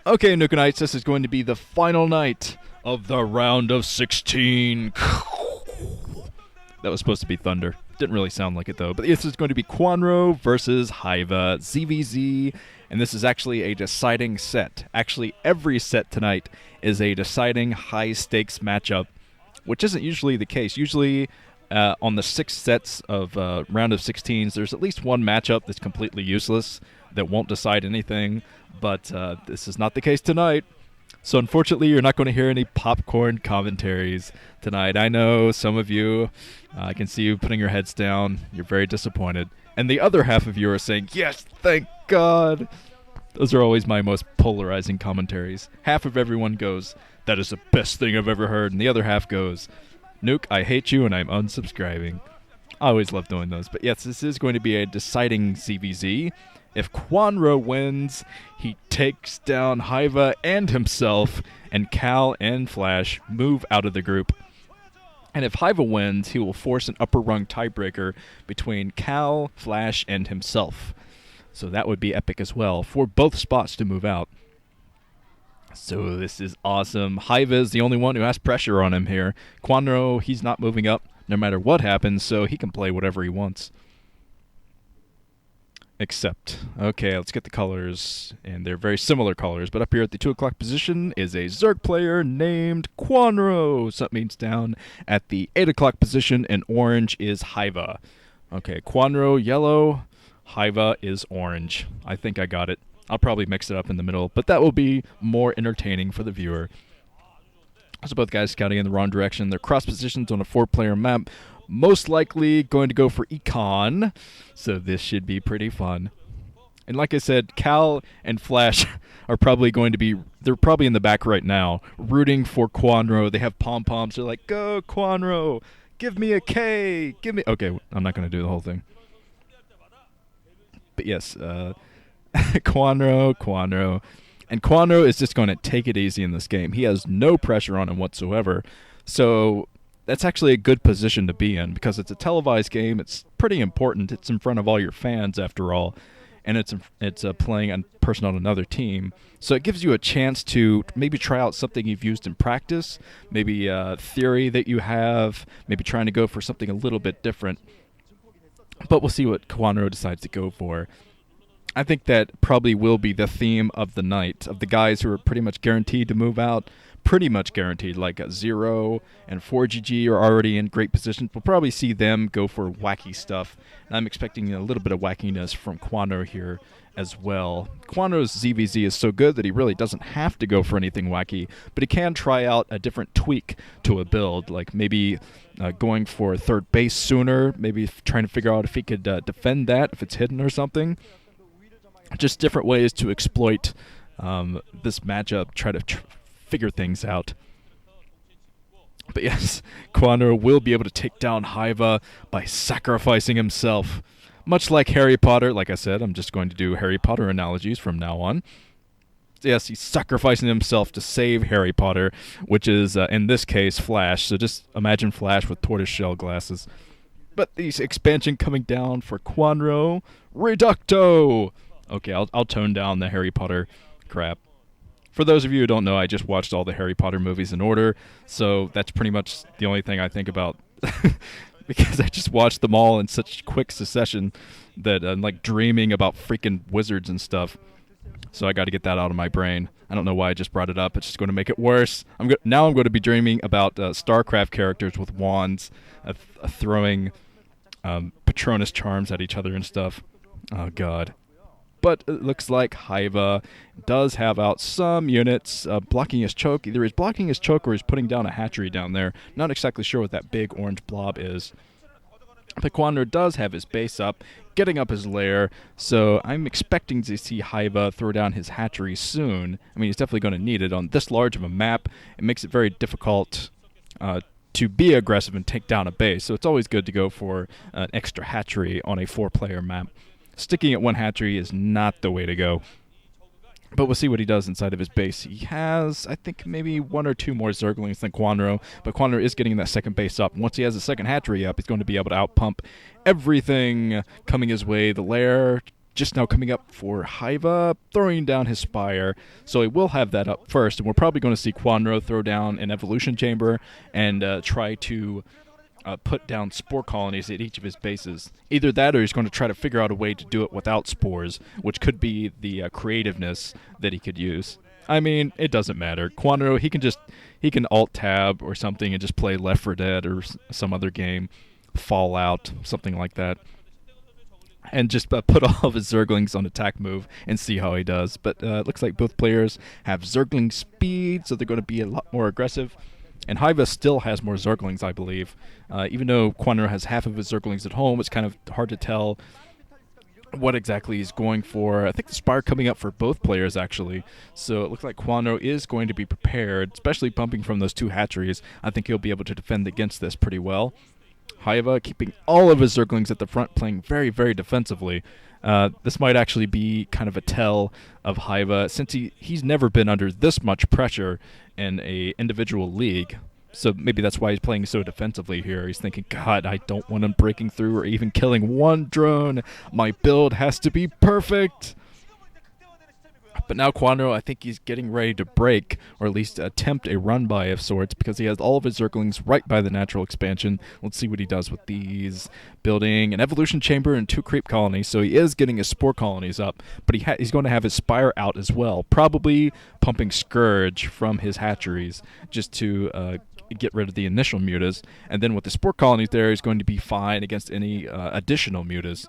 Okay, Nookanites, this is going to be the final night of the round of 16. That was supposed to be thunder. Didn't really sound like it, though. But this is going to be Kwanro versus Hyvaa, ZVZ, and this is actually a deciding set. Actually, every set tonight is a deciding high-stakes matchup, which isn't usually the case. Usually, on the 6 sets of round of 16s, there's at least one matchup that's completely useless that won't decide anything, but this is not the case tonight. So unfortunately, you're not going to hear any popcorn commentaries tonight. I know some of you, I can see you putting your heads down. You're very disappointed. And the other half of you are saying, yes, thank God. Those are always my most polarizing commentaries. Half of everyone goes, that is the best thing I've ever heard. And the other half goes, Nuke, I hate you and I'm unsubscribing. I always love doing those. But yes, this is going to be a deciding ZVZ. If Kwanro wins, he takes down Hyvaa and himself, and Cal and Flash move out of the group. And if Hyvaa wins, he will force an upper rung tiebreaker between Cal, Flash, and himself. So that would be epic as well, for both spots to move out. So this is awesome. Hyvaa is the only one who has pressure on him here. Kwanro, he's not moving up no matter what happens, so he can play whatever he wants. Except, okay, let's get the colors, and they're very similar colors, but up here at the 2 o'clock position is a Zerg player named Kwanro. So that means down at the 8 o'clock position in orange is Hyvaa. Okay, Kwanro yellow, Hyvaa is orange. I think I got it. I'll probably mix it up in the middle, but that will be more entertaining for the viewer. So both guys scouting in the wrong direction. They're cross positions on a 4-player map. Most likely going to go for Econ, so this should be pretty fun. And like I said, Cal and Flash are probably going to be, they're probably in the back right now, rooting for Kwanro. They have pom-poms. They're like, go Kwanro, give me a K, give me, okay, I'm not going to do the whole thing. But yes, Kwanro. And Kwanro is just going to take it easy in this game. He has no pressure on him whatsoever. So that's actually a good position to be in because it's a televised game. It's pretty important. It's in front of all your fans, after all, and it's playing a person on another team. So it gives you a chance to maybe try out something you've used in practice, maybe a theory that you have, maybe trying to go for something a little bit different. But we'll see what Kwanro decides to go for. I think that probably will be the theme of the night, of the guys who are pretty much guaranteed to move out. Pretty much guaranteed, like 0 and 4GG are already in great positions. We'll probably see them go for wacky stuff. And I'm expecting a little bit of wackiness from Kwanro here as well. Kwanro's ZVZ is so good that he really doesn't have to go for anything wacky, but he can try out a different tweak to a build, like maybe going for third base sooner, maybe trying to figure out if he could defend that, if it's hidden or something. Just different ways to exploit this matchup, try to figure things out. But yes, Kwanro will be able to take down Hyvaa by sacrificing himself. Much like Harry Potter, like I said, I'm just going to do Harry Potter analogies from now on. Yes, he's sacrificing himself to save Harry Potter, which is, in this case, Flash. So just imagine Flash with tortoiseshell glasses. But the expansion coming down for Kwanro, Reducto! Okay, I'll tone down the Harry Potter crap. For those of you who don't know, I just watched all the Harry Potter movies in order, so that's pretty much the only thing I think about, because I just watched them all in such quick succession that I'm like dreaming about freaking wizards and stuff. So I got to get that out of my brain. I don't know why I just brought it up. It's just going to make it worse. Now I'm going to be dreaming about StarCraft characters with wands, throwing Patronus charms at each other and stuff. Oh, God. But it looks like Hyvaa does have out some units blocking his choke. Either he's blocking his choke or he's putting down a hatchery down there. Not exactly sure what that big orange blob is. But Kwanro does have his base up, getting up his lair, so I'm expecting to see Hyvaa throw down his hatchery soon. I mean, he's definitely going to need it on this large of a map. It makes it very difficult to be aggressive and take down a base, so it's always good to go for an extra hatchery on a 4-player map. Sticking at one hatchery is not the way to go. But we'll see what he does inside of his base. He has, I think, maybe 1 or 2 more Zerglings than Kwanro, but Kwanro is getting that second base up. Once he has the second hatchery up, he's going to be able to outpump everything coming his way. The lair just now coming up for Hyvaa, throwing down his Spire. So he will have that up first, and we're probably going to see Kwanro throw down an Evolution Chamber and try to put down spore colonies at each of his bases. Either that, or he's going to try to figure out a way to do it without spores, which could be the creativeness that he could use. I mean, it doesn't matter. Kwanro, he can alt-tab or something and just play Left 4 Dead or some other game, Fallout, something like that, and just put all of his Zerglings on attack move and see how he does. But it looks like both players have Zergling speed, so they're going to be a lot more aggressive. And Hyvaa still has more Zerglings, I believe. Even though Kwanro has half of his Zerglings at home, it's kind of hard to tell what exactly he's going for. I think the Spire coming up for both players, actually. So it looks like Kwanro is going to be prepared, especially pumping from those 2 hatcheries. I think he'll be able to defend against this pretty well. Hyvaa keeping all of his Zerglings at the front, playing very, very defensively. This might actually be kind of a tell of Hyvaa, since he's never been under this much pressure in a individual league. So maybe that's why he's playing so defensively here. He's thinking, God, I don't want him breaking through or even killing one drone. My build has to be perfect. But now Kwanro, I think he's getting ready to break, or at least attempt a run-by of sorts, because he has all of his Zerglings right by the natural expansion. Let's see what he does with these. Building an Evolution Chamber and 2 creep colonies, so he is getting his spore colonies up, but he's going to have his Spire out as well, probably pumping Scourge from his hatcheries just to get rid of the initial mutas, and then with the spore colonies there, he's going to be fine against any additional mutas.